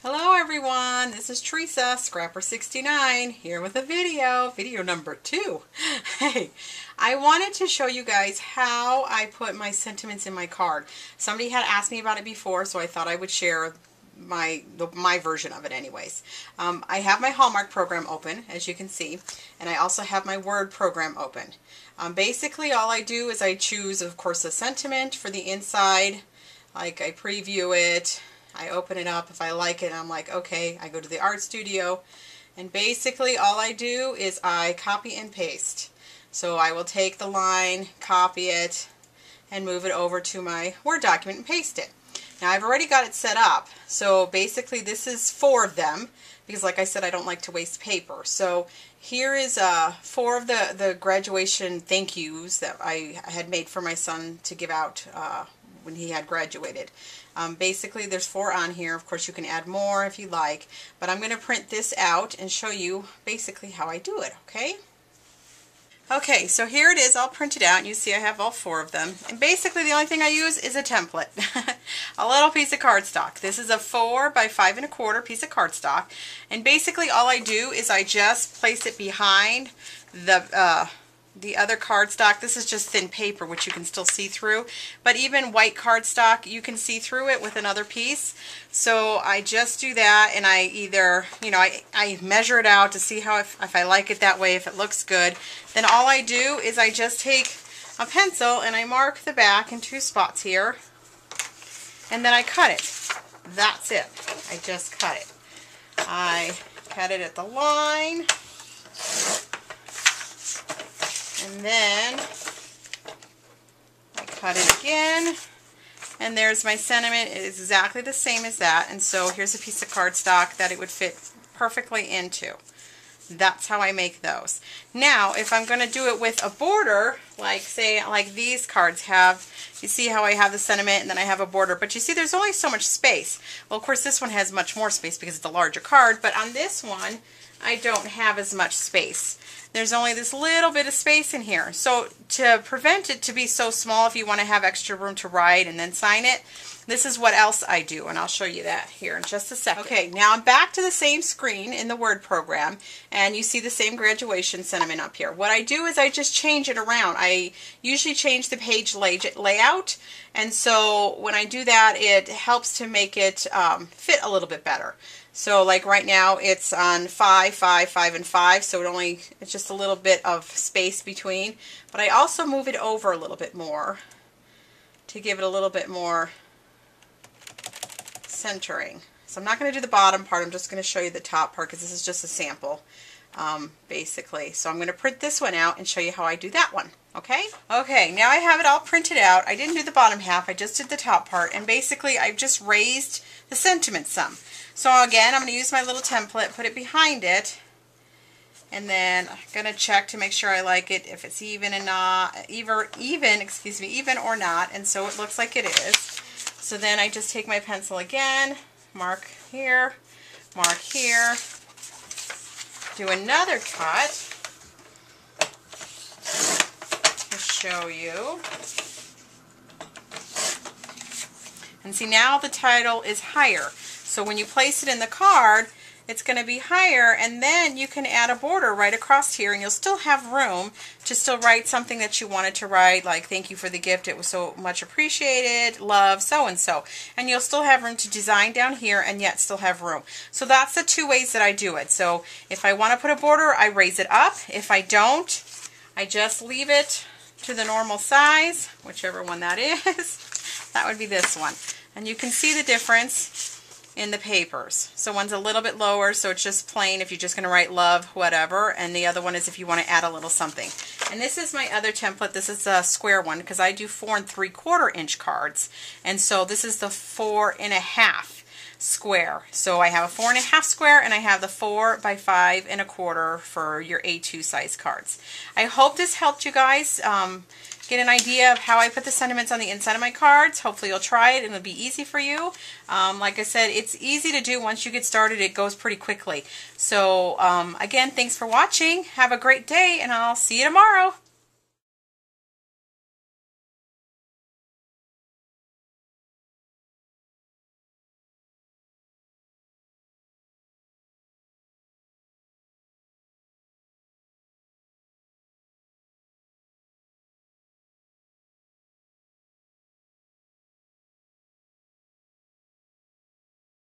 Hello everyone, this is Teresa, Scrapper69, here with a video number 2. Hey, I wanted to show you guys how I put my sentiments in my card. Somebody had asked me about it before, so I thought I would share my version of it anyways. I have my Hallmark program open, as you can see, and I also have my Word program open. Basically all I do is I choose, of course, a sentiment for the inside, like I preview it, I open it up. If I like it, I'm like, okay, I go to the art studio, and basically all I do is I copy and paste. So I will take the line, copy it, and move it over to my Word document and paste it. Now I've already got it set up, so basically this is 4 of them, because like I said, I don't like to waste paper. So here is 4 of the graduation thank yous that I had made for my son to give out when he had graduated. Basically there's 4 on here. Of course you can add more if you like, but I'm going to print this out and show you basically how I do it, okay? Okay, so here it is all printed out, and you see I have all 4 of them. And basically the only thing I use is a template. A little piece of cardstock. This is a 4 by 5 1/4 piece of cardstock. And basically all I do is I just place it behind the other cardstock. This is just thin paper, which you can still see through, but even white cardstock you can see through it with another piece. So I just do that, and I either, I measure it out to see how if I like it that way, if it looks good. Then all I do is I just take a pencil and I mark the back in 2 spots here, and then I cut it. That's it. I just cut it. I cut it at the line. And then I cut it again, and there's my sentiment. It is exactly the same as that, and so here's a piece of cardstock that it would fit perfectly into. That's how I make those. Now, if I'm going to do it with a border, like say, like these cards have, you see how I have the sentiment and then I have a border, but you see there's only so much space. Well, of course this one has much more space because it's a larger card, but on this one, I don't have as much space. There's only this little bit of space in here. So to prevent it to be so small, if you want to have extra room to write and then sign it, this is what else I do, and I'll show you that here in just a second. Okay, now I'm back to the same screen in the Word program, and you see the same graduation sentiment up here. What I do is I just change it around. I usually change the page layout, and so when I do that, it helps to make it fit a little bit better. So like right now it's on 5, 5, 5, and 5, so it's just a little bit of space between. But I also move it over a little bit more to give it a little bit more centering. So I'm not going to do the bottom part, I'm just going to show you the top part because this is just a sample basically. So I'm going to print this one out and show you how I do that one. Okay? Okay, now I have it all printed out. I didn't do the bottom half, I just did the top part, and basically I've just raised the sentiment some. So again, I'm going to use my little template, put it behind it, and then I'm going to check to make sure I like it, if it's even and not, even or not, and so it looks like it is. So then I just take my pencil again, mark here, do another cut to show you. And see, now the title is higher. So when you place it in the card, it's going to be higher, and then you can add a border right across here, and you'll still have room to still write something that you wanted to write, like thank you for the gift, it was so much appreciated, love, so and so. And you'll still have room to design down here and yet still have room. So that's the 2 ways that I do it. So if I want to put a border, I raise it up. If I don't, I just leave it to the normal size, whichever one that is. That would be this one. And you can see the difference in the papers. So one's a little bit lower, so it's just plain if you're just going to write love, whatever, and the other one is if you want to add a little something. And this is my other template. This is a square one because I do 4 3/4 inch cards, and so this is the 4 1/2 square. So I have a 4 1/2 square, and I have the 4 by 5 1/4 for your A2 size cards. I hope this helped you guys get an idea of how I put the sentiments on the inside of my cards. Hopefully you'll try it and it'll be easy for you. Like I said, it's easy to do. Once you get started, it goes pretty quickly. So again, thanks for watching. Have a great day, and I'll see you tomorrow.